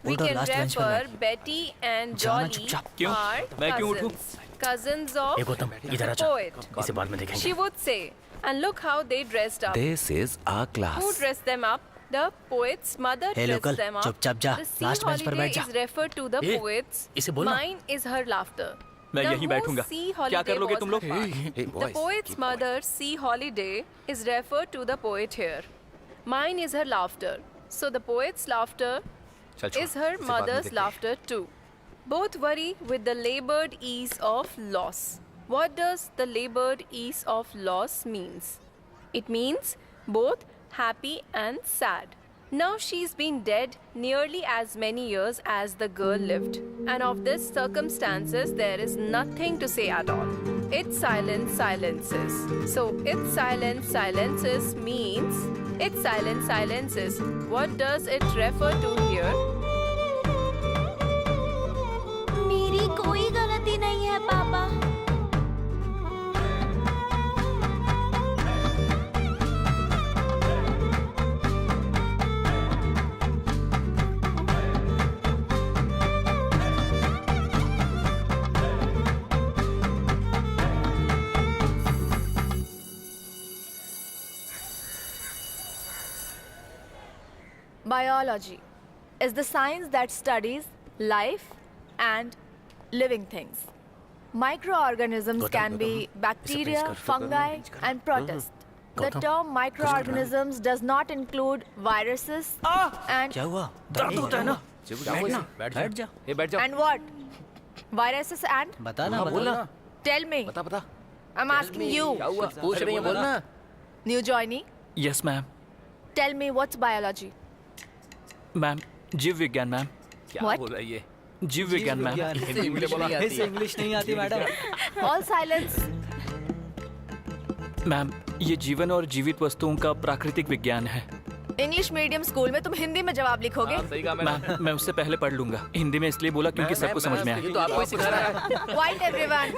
We उठ और can last bench पर refer बैठ। Betty and जाना Jolly चुपचाप। क्यों? are मैं क्यों उठूं? cousins of ए गौतम इधर the आजा, poet. इसे बाद में देखेंगे। She would say, and look how they dressed up. This is our Who class. dressed them up? The poet's mother Hey, dressed local, them up. चुपचाप जा, The sea last bench पर holiday बैठ जा। is referred to the A, poets. इसे बोलना। Mine is her laughter. मैं The यहीं whose बैठूंगा। sea क्या holiday कर लोगे was तुम लोग? her part. Hey, The boys, poet's keep mother's sea holiday is referred to the poet here. Mine is her laughter. So the poet's laughter चल छोड़, is her इसे बाद में mother's देखते हैं। laughter too. Both worry with the labored ease of loss. What does the labored ease of loss means? It means both happy and sad. Now she's been dead nearly as many years as the girl lived, and of this circumstances there is nothing to say at all. Its silence silences. So its silence silences means its silence silences. What does it refer to here? मेरी कोई गलती नहीं है पापा। Biology is the science that studies life and living things. Microorganisms Gautam, can be Gautam, bacteria, इसे freeze कर, fungi, freeze कर। and protists. The Gautam, term microorganisms does not include viruses and क्या हुआ? दर्द होता है ना? बैठ जा। ए बैठ जाओ। and what? Viruses and? बता ना, बोलना। Tell me. बता बता। I'm asking you. क्या हुआ? पूछ रही है बोलना। New joinee. Yes ma'am. Tell me what's biology? Ma'am जीव विज्ञान मैम। क्या What? बोल रही है? जीव विज्ञान मैम। इसे इंग्लिश नहीं आती मैडम। All silence. मैम ये जीवन और जीवित वस्तुओं का प्राकृतिक विज्ञान है। इंग्लिश मीडियम स्कूल में तुम हिंदी में जवाब लिखोगे? सही कहा मैंने। मैम मैं उससे पहले पढ़ लूंगा। हिंदी में इसलिए बोला क्योंकि सबको समझ में ये आए। तो आपको ही सिखा रहा है। Quiet everyone.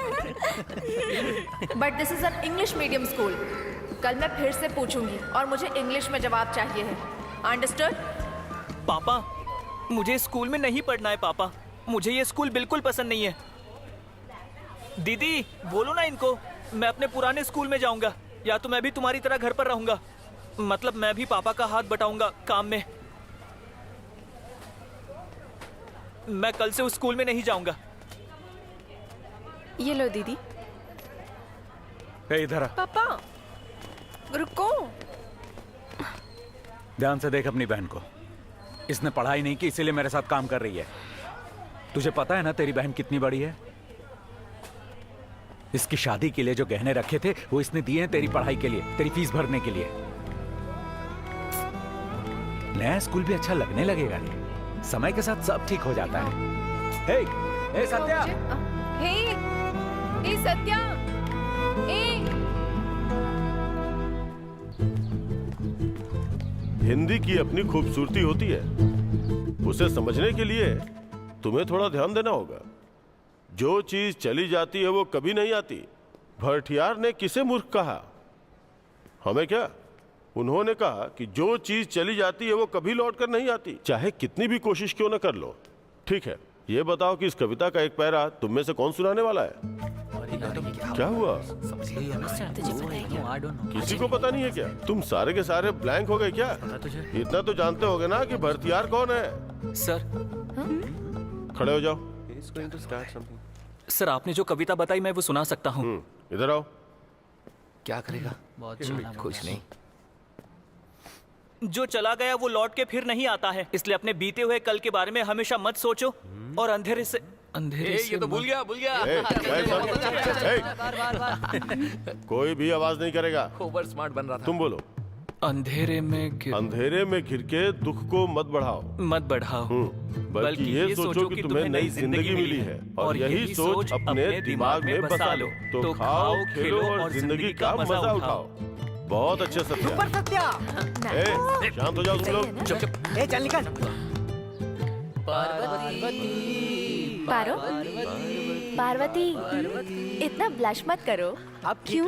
But this is an English medium school. कल मैं फिर से पूछूंगी और मुझे इंग्लिश में जवाब चाहिए है. Understood? पापा मुझे स्कूल में नहीं पढ़ना है पापा। मुझे ये स्कूल बिल्कुल पसंद नहीं है। दीदी बोलो ना इनको, मैं अपने पुराने स्कूल में जाऊंगा या तो मैं भी तुम्हारी तरह घर पर रहूंगा। मतलब मैं भी पापा का हाथ बटाऊंगा काम में। मैं कल से उस स्कूल में नहीं जाऊंगा। ये लो दीदी। ए, इधर आ। पापा रुको। ध्यान से देख अपनी बहन को। इसने पढ़ाई नहीं की इसीलिए मेरे साथ काम कर रही है। तुझे पता है ना तेरी बहन कितनी बड़ी है? इसकी शादी के लिए जो गहने रखे थे वो इसने दिए हैं तेरी पढ़ाई के लिए, तेरी फीस भरने के लिए। नया स्कूल भी अच्छा लगने लगेगा। समय के साथ सब ठीक हो जाता है। हे सत्या, हे सत्या, हिंदी की अपनी खूबसूरती होती है, उसे समझने के लिए तुम्हें थोड़ा ध्यान देना होगा। जो चीज चली जाती है वो कभी नहीं आती। भरठियार ने किसे मूर्ख कहा? हमें क्या? उन्होंने कहा कि जो चीज चली जाती है वो कभी लौट कर नहीं आती, चाहे कितनी भी कोशिश क्यों न कर लो। ठीक है, ये बताओ कि इस कविता का एक पैरा तुम में से कौन सुनाने वाला है? क्या हुआ? किसी को पता नहीं है क्या? तुम सारे के सारे ब्लैंक हो गए क्या? इतना तो जानते होगे ना कि भरतियार कौन है? सर खड़े हो जाओ। सर आपने जो कविता बताई मैं वो सुना सकता हूँ। इधर आओ। क्या करेगा? कुछ नहीं। जो चला गया वो लौट के फिर नहीं आता है, इसलिए अपने बीते हुए कल के बारे में हमेशा मत सोचो और अंधेरे से ये तो भूल गया कोई भी आवाज नहीं करेगा। ओवर स्मार्ट बन रहा था। तुम बोलो। अंधेरे में घिर के दुख को मत बढ़ाओ। बल्कि ये सोचो कि तुम्हें नई जिंदगी मिली है और यही सोच अपने दिमाग में बसा लो। तो खाओ, खेलो और जिंदगी का मजा उठाओ। बहुत अच्छे सत्या। शांत हो जाओ तुम लोग। चुप। ए चल निकल। पार्वती, इतना ब्लश मत करो। अब क्यों?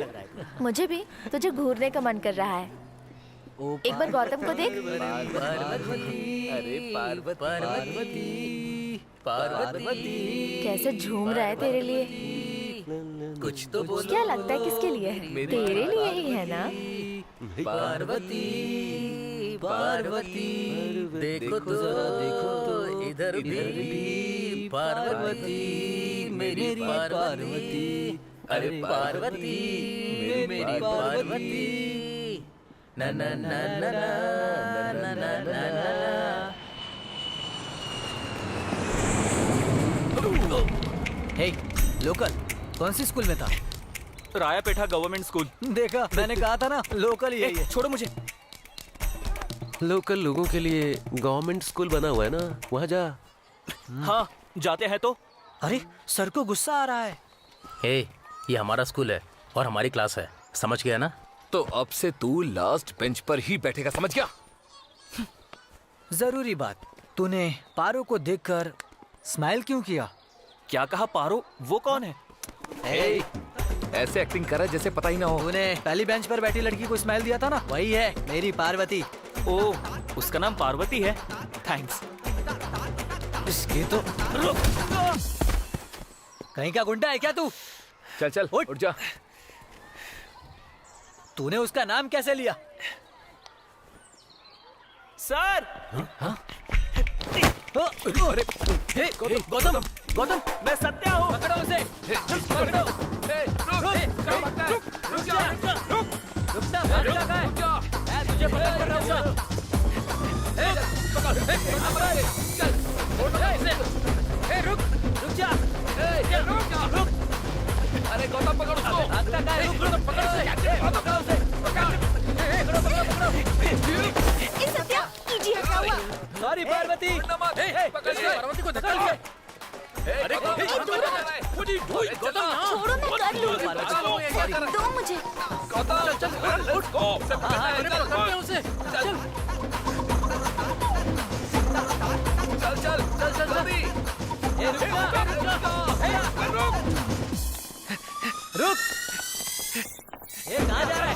मुझे भी तुझे घूरने का मन कर रहा है। एक बार गौतम को देख। अरे पार्वती कैसे झूम रहा है तेरे लिए। कुछ तो बोलो। क्या लगता है किसके लिए है? तेरे लिए ही है ना? पार्वती पार्वती देखो तो इधर भी पार्वती मेरी पार्वती। अरे पार्वती मेरी पार्वती। ना ना ना ना ना ना ना ना। हे लोकल कौन सी स्कूल में था? रायापेठा गवर्नमेंट स्कूल। देखा, मैंने कहा था ना लोकल ही है ये। छोड़ो मुझे। लोकल लोगों के लिए गवर्नमेंट स्कूल बना हुआ है ना, वहाँ जा। हाँ जाते हैं तो। अरे सर को गुस्सा आ रहा है। हे, ये हमारा स्कूल है और हमारी क्लास है, समझ गया ना? तो अब से तू लास्ट बेंच पर ही बैठेगा, समझ गया? जरूरी बात, तूने पारो को देखकर स्माइल क्यों किया? क्या कहा पारो? वो कौन है? ऐसे एक्टिंग कर रहा है जैसे पता ही ना हो। तूने पहली बेंच पर बैठी लड़की को स्माइल दिया था ना, वही है मेरी पार्वती। ओह, उसका नाम पार्वती है। थैंक्स। इसके तो कहीं का गुंडा है क्या तू? चल चल उठ जा। तूने उसका नाम कैसे लिया? सर! अरे गौतम गौतम, मैं सत्या हूँ। पकड़ो उसे। रुक जा, मैं तुझे पकड़ कर रहूंगा। रुक जा। अरे गौतम पकड़ उसको। सॉरी पार्वती। पार्वती को धक्का दिया। अरे छोड़ो, मैं कर लूंगी। दो मुझे। रुक। ये कहाँ जा रहा है?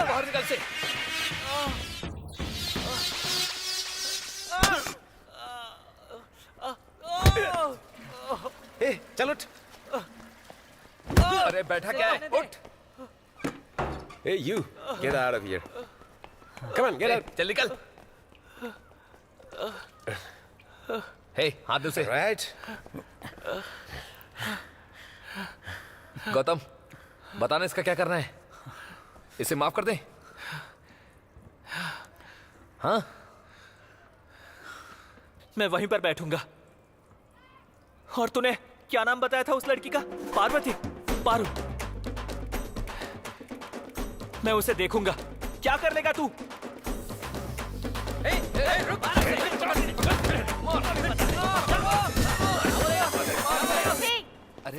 बाहर निकल से। चल उठ। अरे बैठा क्या है? उठ। Hey you, get out of here. Come on, get out. चल निकल। हे, हाथ दे उसे। Right. गौतम, बताना इसका क्या करना है? इसे माफ कर दे। हाँ? मैं वहीं पर बैठूंगा। और तूने क्या नाम बताया था उस लड़की का? पार्वती। पारू। मैं उसे देखूंगा। क्या कर लेगा तू?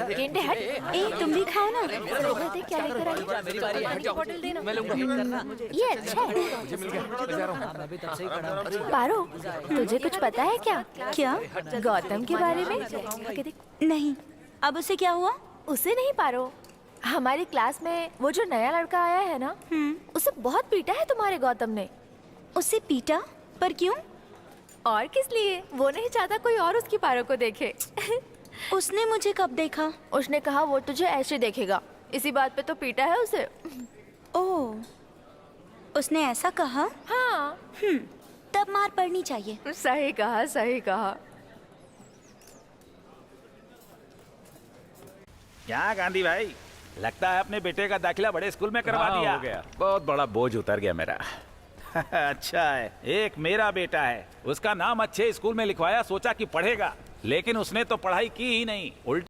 गेंडे हट। ए तुम भी खाओ ना। देख क्या लेकर आई। मेरी बारी है। बोतल देना। मैं लूंगा। ये अच्छा है। मुझे मिल गया। मैं जा रहा हूँ। मैं भी तब से ही खड़ा हूँ। पारो, तुझे कुछ पता है क्या? क्या? गौतम के बारे में? नहीं। अब उसे क्या हुआ? उसे नहीं पारो, हमारी क्लास में वो जो नया लड़का आया है ना, उसे बहुत पीटा है तुम्हारे गौतम ने। उसे पीटा? पर क्यों? और किस लिए? वो नहीं चाहता कोई और उसकी पारो को देखे। उसने मुझे कब देखा? उसने कहा वो तुझे ऐसे देखेगा, इसी बात पे तो पीटा है उसे। ओह, उसने ऐसा कहा? हाँ। तब मार पड़नी चाहिए। सही कहा, सही कहा। क्या गांधी भाई, लगता है अपने बेटे का दाखिला बड़े स्कूल में करवा दिया। हो गया। बहुत बड़ा बोझ उतर गया मेरा। अच्छा है, एक मेरा बेटा है, उसका नाम अच्छे स्कूल में लिखवाया, सोचा कि पढ़ेगा, लेकिन उसने तो पढ़ाई की ही नहीं, उल्टा